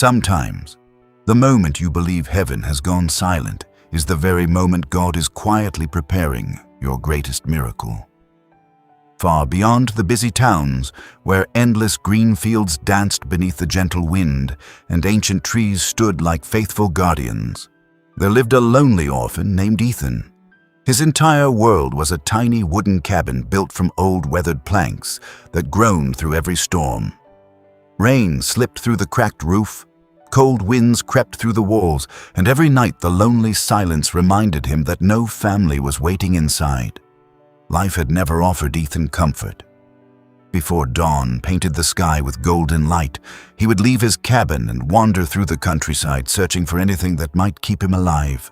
Sometimes, the moment you believe heaven has gone silent is the very moment God is quietly preparing your greatest miracle. Far beyond the busy towns, where endless green fields danced beneath the gentle wind and ancient trees stood like faithful guardians, there lived a lonely orphan named Ethan. His entire world was a tiny wooden cabin built from old weathered planks that groaned through every storm. Rain slipped through the cracked roof, cold winds crept through the walls, and every night the lonely silence reminded him that no family was waiting inside. Life had never offered Ethan comfort. Before dawn painted the sky with golden light, he would leave his cabin and wander through the countryside searching for anything that might keep him alive.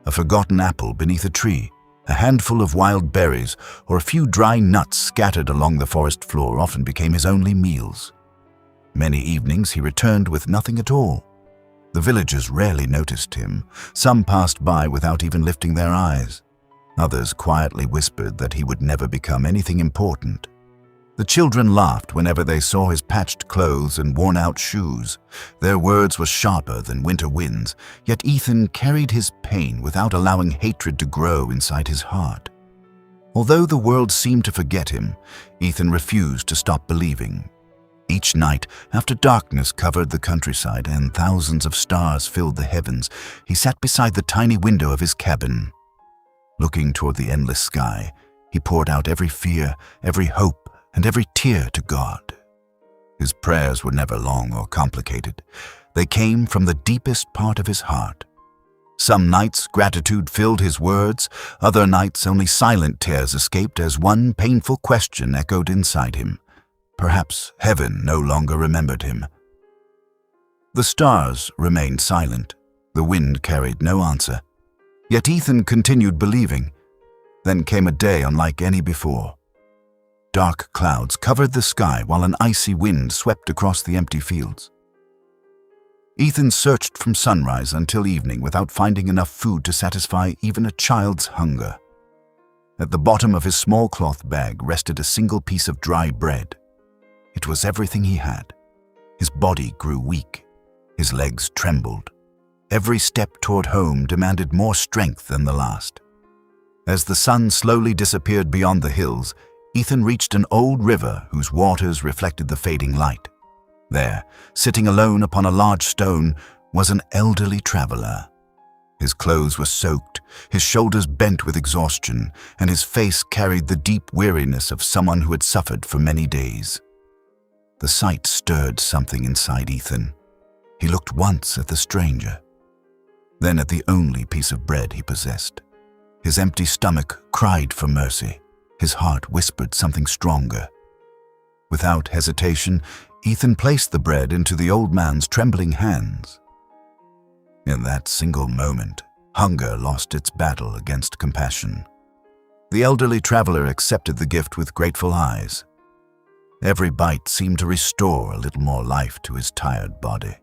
A forgotten apple beneath a tree, a handful of wild berries, or a few dry nuts scattered along the forest floor often became his only meals. Many evenings he returned with nothing at all. The villagers rarely noticed him. Some passed by without even lifting their eyes. Others quietly whispered that he would never become anything important. The children laughed whenever they saw his patched clothes and worn-out shoes. Their words were sharper than winter winds, yet Ethan carried his pain without allowing hatred to grow inside his heart. Although the world seemed to forget him, Ethan refused to stop believing. Each night, after darkness covered the countryside and thousands of stars filled the heavens, he sat beside the tiny window of his cabin. Looking toward the endless sky, he poured out every fear, every hope, and every tear to God. His prayers were never long or complicated. They came from the deepest part of his heart. Some nights gratitude filled his words, other nights only silent tears escaped as one painful question echoed inside him. Perhaps heaven no longer remembered him. The stars remained silent. The wind carried no answer. Yet Ethan continued believing. Then came a day unlike any before. Dark clouds covered the sky while an icy wind swept across the empty fields. Ethan searched from sunrise until evening without finding enough food to satisfy even a child's hunger. At the bottom of his small cloth bag rested a single piece of dry bread. It was everything he had. His body grew weak. His legs trembled. Every step toward home demanded more strength than the last. As the sun slowly disappeared beyond the hills, Ethan reached an old river whose waters reflected the fading light. There, sitting alone upon a large stone, was an elderly traveler. His clothes were soaked, his shoulders bent with exhaustion, and his face carried the deep weariness of someone who had suffered for many days. The sight stirred something inside Ethan. He looked once at the stranger, then at the only piece of bread he possessed. His empty stomach cried for mercy. His heart whispered something stronger. Without hesitation, Ethan placed the bread into the old man's trembling hands. In that single moment, hunger lost its battle against compassion. The elderly traveler accepted the gift with grateful eyes. Every bite seemed to restore a little more life to his tired body.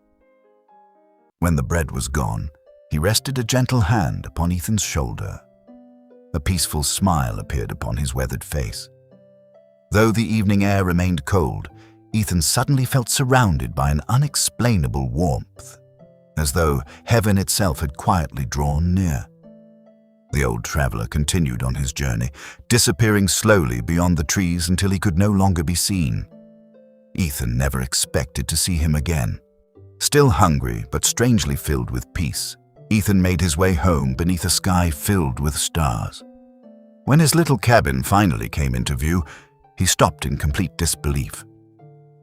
When the bread was gone, he rested a gentle hand upon Ethan's shoulder. A peaceful smile appeared upon his weathered face. Though the evening air remained cold, Ethan suddenly felt surrounded by an unexplainable warmth, as though heaven itself had quietly drawn near. The old traveler continued on his journey, disappearing slowly beyond the trees until he could no longer be seen. Ethan never expected to see him again. Still hungry, but strangely filled with peace, Ethan made his way home beneath a sky filled with stars. When his little cabin finally came into view, he stopped in complete disbelief.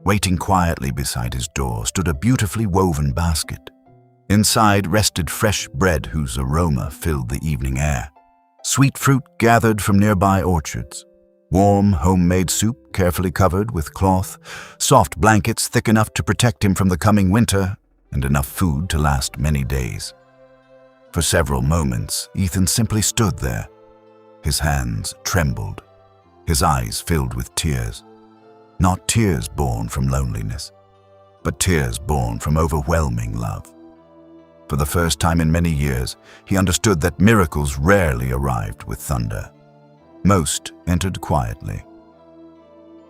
Waiting quietly beside his door stood a beautifully woven basket. Inside rested fresh bread whose aroma filled the evening air, sweet fruit gathered from nearby orchards, warm homemade soup carefully covered with cloth, soft blankets thick enough to protect him from the coming winter, and enough food to last many days. For several moments, Ethan simply stood there. His hands trembled, his eyes filled with tears. Not tears born from loneliness, but tears born from overwhelming love. For the first time in many years, he understood that miracles rarely arrived with thunder. Most entered quietly.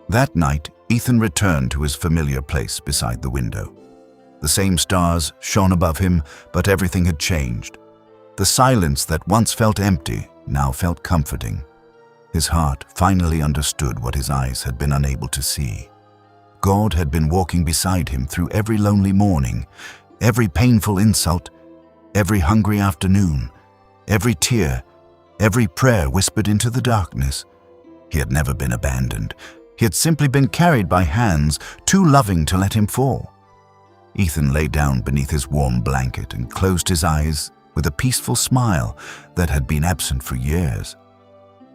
That night, Ethan returned to his familiar place beside the window. The same stars shone above him, but everything had changed. The silence that once felt empty now felt comforting. His heart finally understood what his eyes had been unable to see. God had been walking beside him through every lonely morning, every painful insult, every hungry afternoon, every tear, every prayer whispered into the darkness. He had never been abandoned. He had simply been carried by hands too loving to let him fall. Ethan lay down beneath his warm blanket and closed his eyes with a peaceful smile that had been absent for years.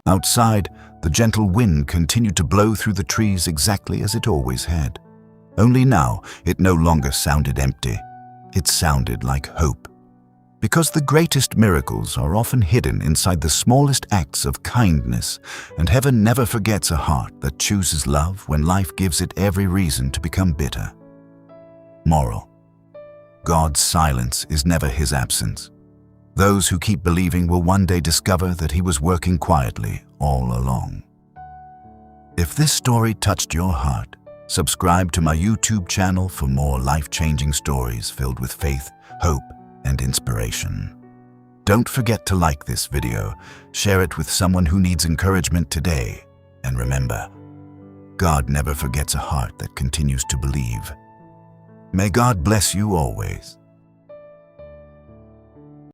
Outside, the gentle wind continued to blow through the trees exactly as it always had. Only now, it no longer sounded empty. It sounded like hope. Because the greatest miracles are often hidden inside the smallest acts of kindness, and heaven never forgets a heart that chooses love when life gives it every reason to become bitter. Moral: God's silence is never his absence. Those who keep believing will one day discover that he was working quietly all along. If this story touched your heart, subscribe to my YouTube channel for more life-changing stories filled with faith, hope, and inspiration. Don't forget to like this video, share it with someone who needs encouragement today, and remember, God never forgets a heart that continues to believe. May God bless you always.